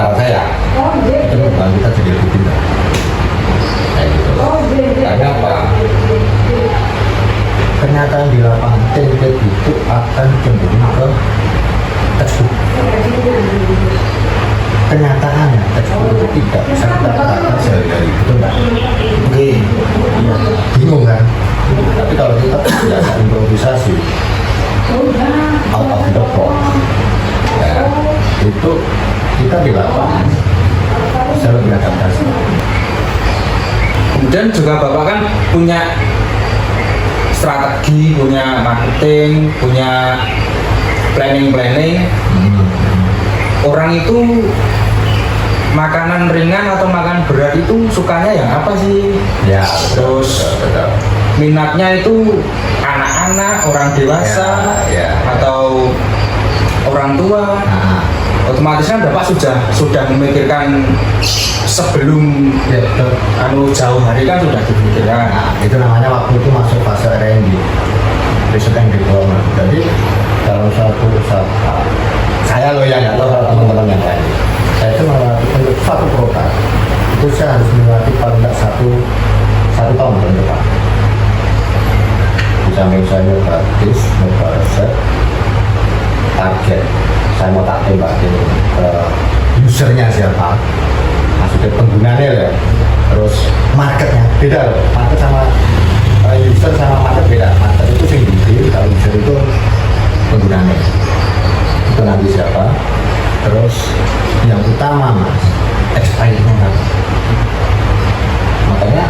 pendapat saya itu membuat kita jadi lebih pintar. Kayak gitu. Karena apa? Kenyataan di lapangan template itu akan cenderung ke textbook. Kenyataannya textbook itu tidak bisa kita katakan sehari-hari, betul nggak? Oke, bingung kan? Tapi kalau kita biasa improvisasi, out of the box, ya, itu kita di lapangan bisa lebih adaptasi. Kemudian juga Bapak kan punya strategi, punya marketing, punya planning. Orang itu makanan ringan atau makan berat itu sukanya yang apa sih? Ya, Terus betul. minatnya itu anak-anak, orang dewasa, Ya. atau orang tua. Nah, Otomatis kan Bapak sudah memikirkan sebelum jauh hari kan sudah dipikirkan. nah, itu namanya waktu itu masuk fase R&D, riset and development. Jadi kalau suatu usaha, saya loh yang nggak tahu kalau teman-teman yang lain, saya itu melewati untuk suatu produk itu saya harus melewati paling nggak satu tahun ke depan. Di samping saya nyoba tis, nyoba riset, target saya mau tak tembakin ke usernya siapa, maksudnya penggunanya ya, terus marketnya beda loh, market sama user sama market beda. Market itu sendiri, kalau user itu penggunanya itu nanti siapa, terus yang utama mas expirednya kan. Makanya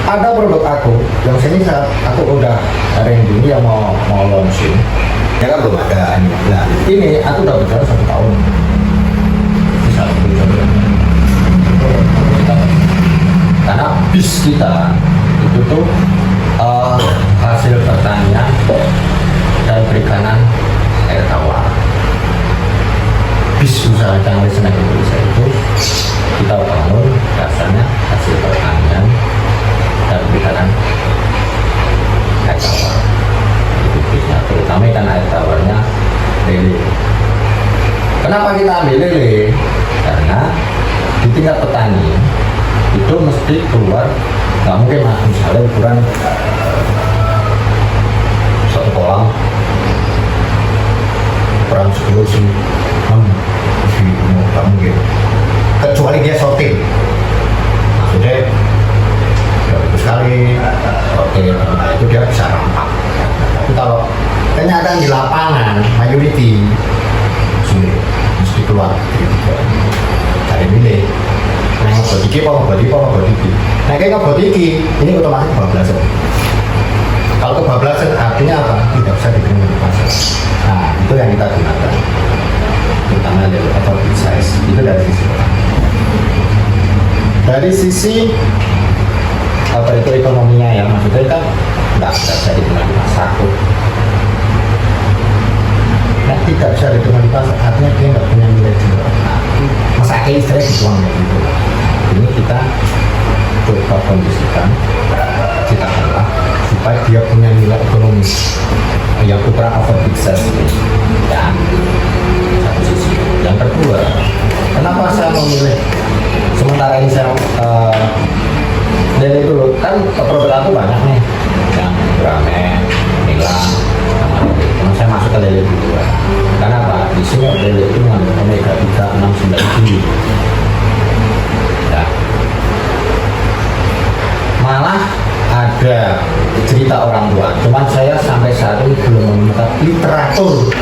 ada produk aku yang sini saat aku udah R&D ini yang mau launching ya kan belum ada ini. Nah ini aku udah bicara 1 tahun bisa karena bis kita itu tuh hasil pertanian dan perikanan air tawar. Bis usaha Canggih Snack Indonesia itu kita bangun dasarnya hasil pertanian dan perikanan air tawar. Itu bisnya, terutama ikan air tawarnya lele. Kenapa kita ambil lele? Karena di tingkat petani itu mesti keluar, nggak mungkin mas, misalnya ukuran satu kolam ukuran 10 sih, nggak mungkin, kecuali dia sortir, maksudnya bagus sekali sortir, nah itu dia bisa rampak. Tapi kalau kenyataan di lapangan majority sulit, mesti keluar cari nilai. Nah, bodiki, bodiki. Nah, kayak bodiki, ini otomatis kebablasan. Kalau kebablasan artinya apa? Tidak bisa diterima di pasar. Nah, itu yang kita gunakan. Terutama dari level big size. Itu dari sisi pertama. Dari sisi apa itu ekonominya ya, maksudnya kan nggak bisa diterima di pasar. Nah, tidak bisa diterima di pasar, artinya dia nggak punya nilai jual. Nah, masa kayak istilahnya dijual gitu. Ini kita coba kondisikan, kita olah supaya dia punya nilai ekonomis yang ukuran over big size ini. Ya, satu sisi. Yang kedua, kenapa saya memilih sementara ini saya dari dulu kan produk aku banyak nih, yang ramen, nilang, sama lele. Cuma saya masuk ke lele dulu. Karena apa? Di sini lele itu mengandung omega 3, 6, 9 tinggi. Ya. Malah ada cerita orang tua, cuman saya sampai saat ini belum menemukan literatur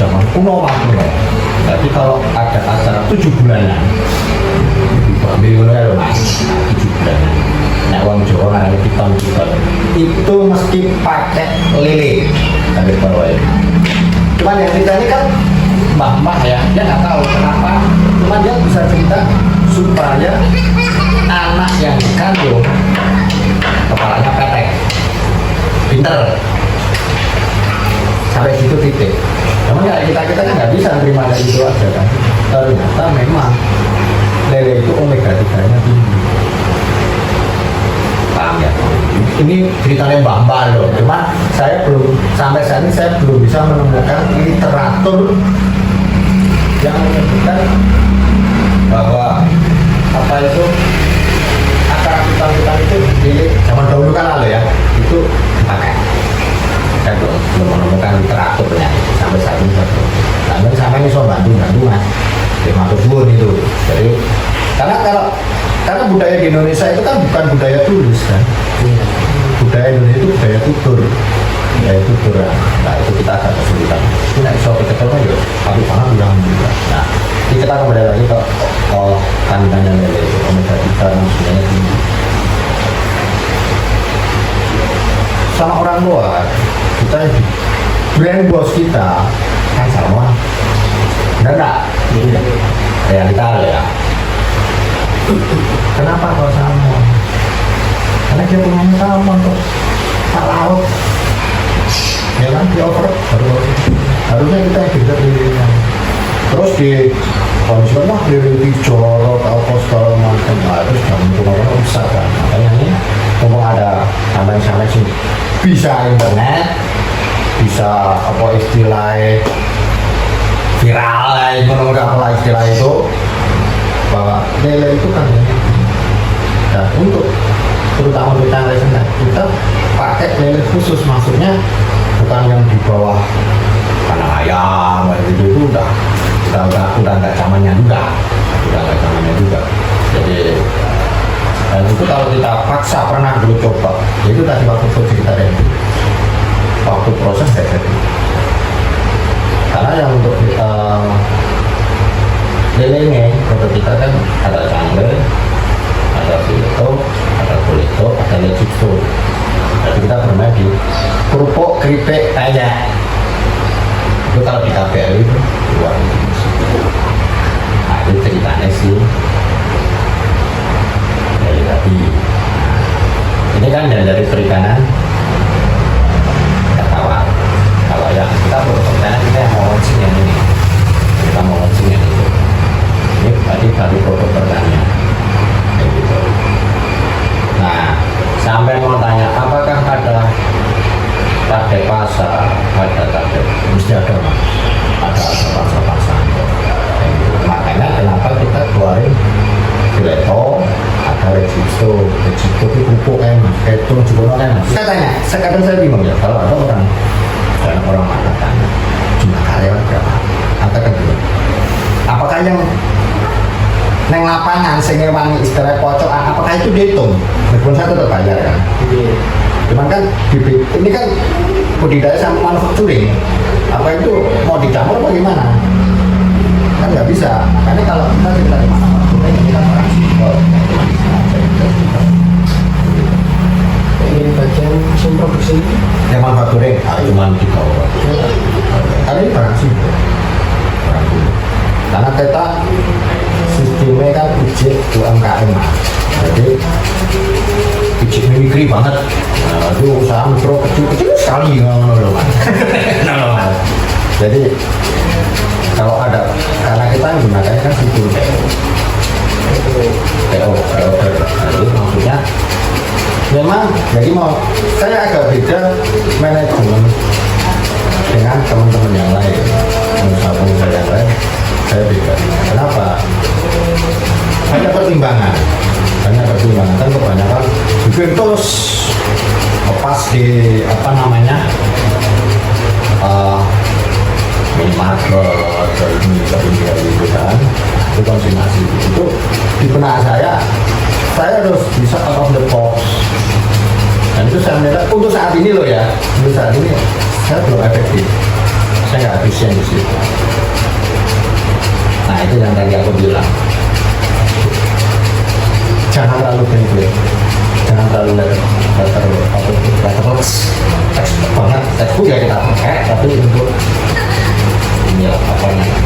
zaman kuno waktu. Jadi kalau ada acara 7 bulanan, ambil ya loh mas, 7 bulanan. Nek wong Jawa ngarani piton itu mesti pakai lele dari bawah ini. Cuman yang cerita ini kan mbah-mbah ya, dia nggak tahu kenapa, cuman dia bisa cerita supaya anak yang dikandung kepalanya petek, pinter, sampai situ titik. Namun ya kita kan nggak bisa terima dari itu aja kan. Ternyata memang lele itu omega 3-nya tinggi. Paham ya? Ini ceritanya mbak-mbak loh. Cuma saya belum, sampai saat ini saya belum bisa menemukan literatur yang menyebutkan Jadi karena budaya di Indonesia itu kan bukan budaya tulis kan. Budaya Indonesia itu budaya tutur. Budaya tutur. Nah itu kita agak kesulitan. Ini nggak bisa kita ketemu ya. Tapi sangat bilang juga. Nah ini kita kembali lagi ke kandungannya lele itu omega 3 yang sebenarnya tinggi. Sama orang luar kita brand bos kita kan sama. Benar nggak? Realita ya. Kenapa kok sama? Karena dia punya sama kok. Pak laut. Ya kan dia over. Harusnya kita yang bisa pilihnya. Terus di kondisi mah di jorok atau segala macam harus jangan orang besar kan. Makanya ini ngomong ada sampai sini bisa internet, bisa apa istilahnya viral lah, apa istilah itu bahwa lele itu kan nah, untuk terutama kita resonat kita pakai lele khusus maksudnya bukan yang di bawah kandang ayam gitu itu udah nggak zamannya juga jadi dan itu kalau kita paksa pernah dulu coba itu tadi waktu cerita tadi waktu proses kayak gitu karena yang untuk lelenya untuk kita kan ada canggih, ada filito, ada kulito, ada lecito. Jadi kita bermain di kerupuk, keripik, kayak itu kalau di KPL itu luar nah itu ceritanya sih dari tadi ini kan dari perikanan ketawa kalau yang kita perikanan kita yang mau launching yang ini kita mau launching yang itu ini tadi baru produk pertanian kayak gitu. Nah sampai mau tanya apakah ada target pasar ada target mesti ada mas ada pasar gitu. Makanya kenapa kita keluarin fileto ada registro itu pupuk kan mas itu juga kan mas saya tanya kadang saya bingung ya kalau ada orang mana tanya cuma karyawan berapa katakan dulu apakah yang neng lapangan sehingga wangi istilah pocok apakah itu dihitung meskipun saya tetap bayar kan cuman kan ini kan budidaya sama manufacturing apa itu mau dicampur apa gimana kan nggak bisa karena kalau kita dari manufacturing kita ini bagian mesin produksi yang manufacturing cuma di bawah karena ini barang sih karena kita sistemnya kan budget UMKM jadi budget mimikri banget nah, itu usaha mikro kecil sekali jadi kalau ada karena kita menggunakan kan sistem PO jadi maksudnya memang jadi mau saya agak beda manajemen dengan teman-teman yang lain pengusaha yang lain saya beda kenapa banyak pertimbangan kan kebanyakan bikin terus pas di apa namanya minimarket itu kan itu konsinyasi itu di benak saya harus bisa out of the box dan itu saya melihat untuk saat ini loh ya untuk saat ini saya belum efektif saya nggak efisien di situ nah itu yang tadi aku bilang jangan terlalu gengsi jangan terlalu letterless banget textbook ya kita pakai tapi untuk ini apa namanya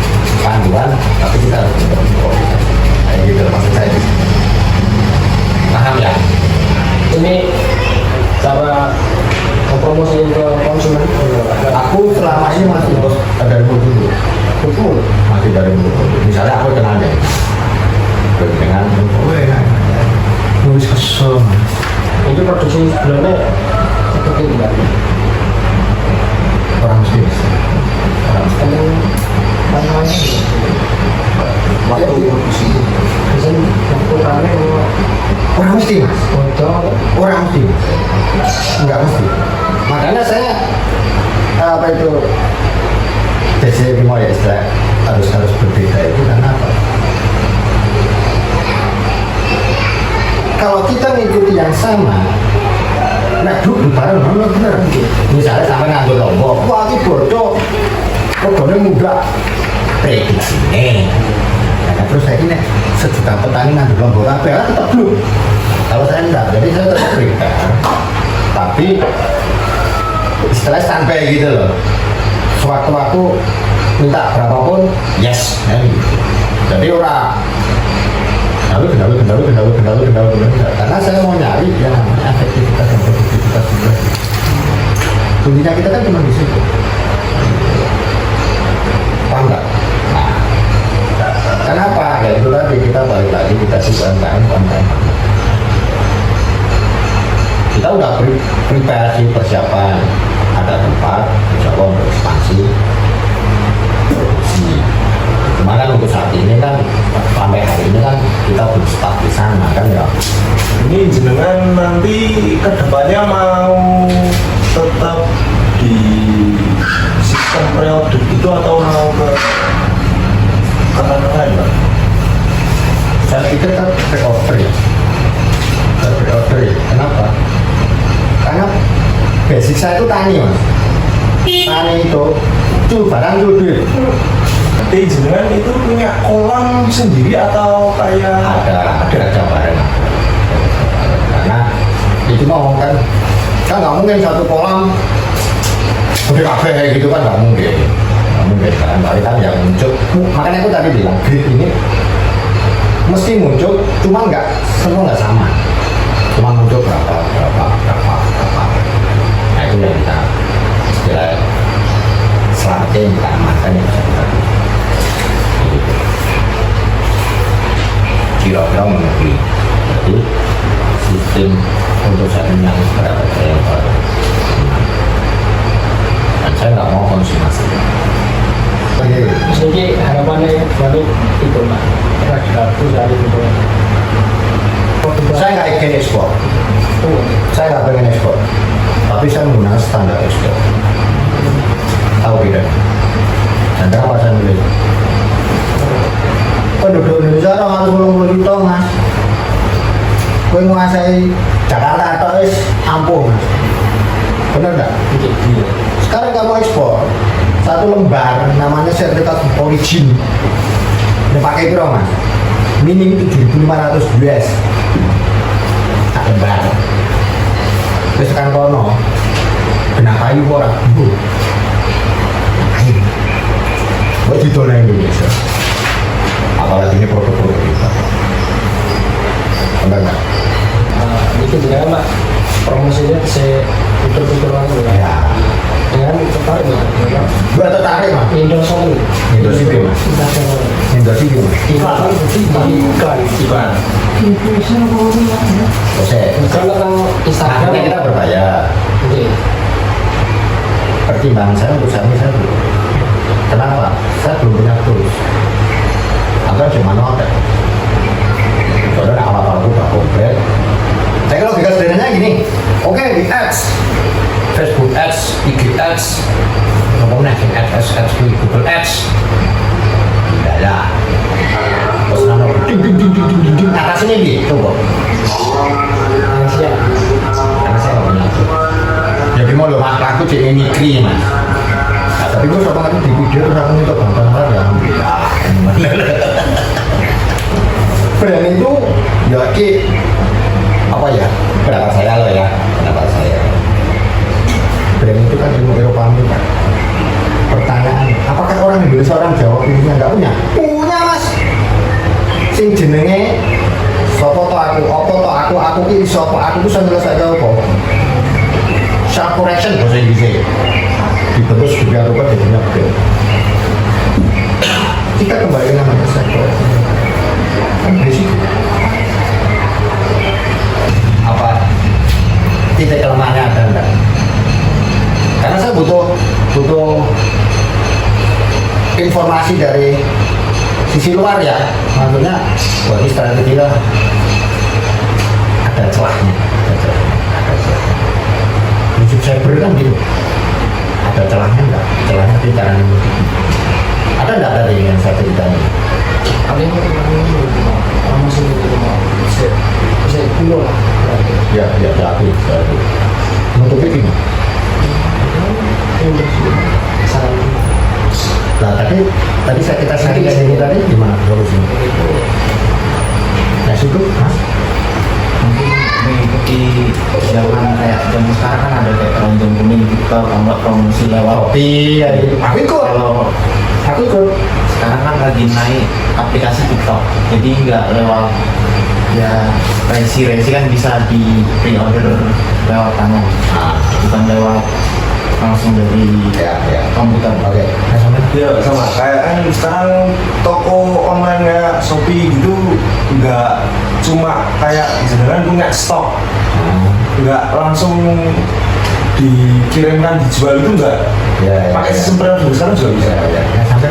panduan tapi kita harus untuk kayak gitu maksud saya paham ya ini cara mempromosikan ke konsumen aku selama ini masih bos dari dulu masih dari dulu misalnya aku kenal deh dengan nulis kesel itu produksi bulannya seperti enggak orang mesti waktu produksi biasanya waktu rame orang mesti mas orang mesti enggak mesti makanya saya apa itu DC mau ya istilah harus berbeda itu karena apa kalau kita ngikuti yang sama, nah dulu bareng bener. Misalnya sampai nganggur lombok, wah ini bodoh, bodohnya mudah, prediksi nih. Nah, terus saya ini sejuta petani nganggur lombok apa ya tetap belum. Kalau saya enggak, jadi saya tetap prepare. Tapi istilahnya sampai gitu loh. Sewaktu-waktu minta berapapun, yes. Jadi orang kendali. Karena saya mau nyari yang namanya efektivitas dan produktivitas juga. Kuncinya kita kan cuma di situ. Paham nggak? Nah, kenapa? Ya itu tadi kita balik lagi kita sih UMKM. Kita udah prepare persiapan, ada tempat, insya Allah untuk ekspansi, produksi. Cuma kan untuk saat ini kan sampai hari ini kan kita belum start di sana kan ya. Ini jenengan nanti kedepannya mau tetap di sistem periode itu atau mau ke kanan lain, Pak? Saya pikir kan pre-order ya. Pre-order ya. Kenapa? Karena basic saya itu tani mas. Tani itu barang duit. Tapi jenengan itu punya kolam sendiri atau kayak ada barang. Karena itu mau kan nggak mungkin satu kolam udah kafe kayak gitu kan nggak mungkin kan. Tapi kan yang muncul, makanya aku tadi bilang grid ini mesti muncul, cuma semua nggak sama, cuma muncul berapa. Nah itu yang kita istilah selanjutnya yang kita amankan yang bisa kita kira-kira memenuhi. Jadi sistem untuk saya yang berapa saya yang baru, dan saya nggak mau konsumasi. Jadi harapannya balik itu Pak, ragu dari itu. Saya nggak ingin ekspor, saya nggak pengen ekspor, tapi saya menggunakan standar ekspor. Tahu tidak? Dan kenapa saya milih? Penduduk Indonesia orang 120 juta mas. Kau menguasai Jakarta atau ampuh mas. Benar nggak? Sekarang kamu ekspor satu lembar namanya sertifikat origin. Ini pakai berapa mas? Minim 7.500 US. Tak lembar. Terus kan kono, kena kayu orang. Kayu. Buat ditolak Indonesia. Apalagi ini produk-produk kita. Benar nggak? Itu juga Pak, promosinya saya putar-putar lagi ya. Dengan tertarik Pak. Gua tertarik mas. Indosong. Indosipi mas. Indosipi mas. Iban. Oke. Kalau tentang Instagram Akhirnya kita berbayar. Oke. Pertimbangan saya untuk saat ini saya belum. Kenapa? Saya belum punya tools. Atau cuma notek. Soalnya awal-awal aku gak komplit. Saya logika sederhananya gini. Oke, di ads, Facebook ads, IG ads, ngomongnya ads, Google ads. Tidak ya. Terus nama ding. Atasnya gitu kok. Siap. Karena saya nggak punya itu. Jadi mau lo mas aku cek mikri mas. Nah, tapi gue coba di video terus aku minta bantuan ya. Brand itu ya apa ya pendapat saya loh ya, pendapat saya. Brand itu kan ilmu Eropa kan. Pertanyaan, apakah orang Indonesia orang Jawa punya nggak punya? Punya mas. Sing jenenge sopo to aku ki sopo aku bisa nyelesaikan apa? Self correction bahasa Inggrisnya. Dibentuk juga rupa jadinya brand. Kita kembali namanya self correction. Kan berisiko. Apa titik kelemahannya ada enggak? Karena saya butuh informasi dari sisi luar ya, maksudnya buat strategi lah ada celahnya, YouTube cyber kan gitu, ada celahnya enggak? Celahnya di cara ada enggak tadi yang saya ceritakan? Ada yang mau promosi itu Pak. Saya tadi kita sharing ini tadi gimana solusinya? Ya cukup, Mas. Mungkin mengikuti zaman kayak zaman sekarang kan ada kayak keranjang kuning gitu, kalau promosi lewat Kopi, ya, aku ikut. kalau Aku ikut. sekarang kan lagi naik aplikasi TikTok, jadi nggak lewat ya resi kan bisa di pre-order lewat tangan, bukan lewat langsung dari Ya. komputer. Oke. Nah, sampai Ya sama kayak kan sekarang toko online kayak Shopee gitu nggak cuma kayak misalkan punya stok, nggak langsung dikirimkan dijual itu nggak Ya, pakai sistem pre-order sekarang juga bisa. ya, sampai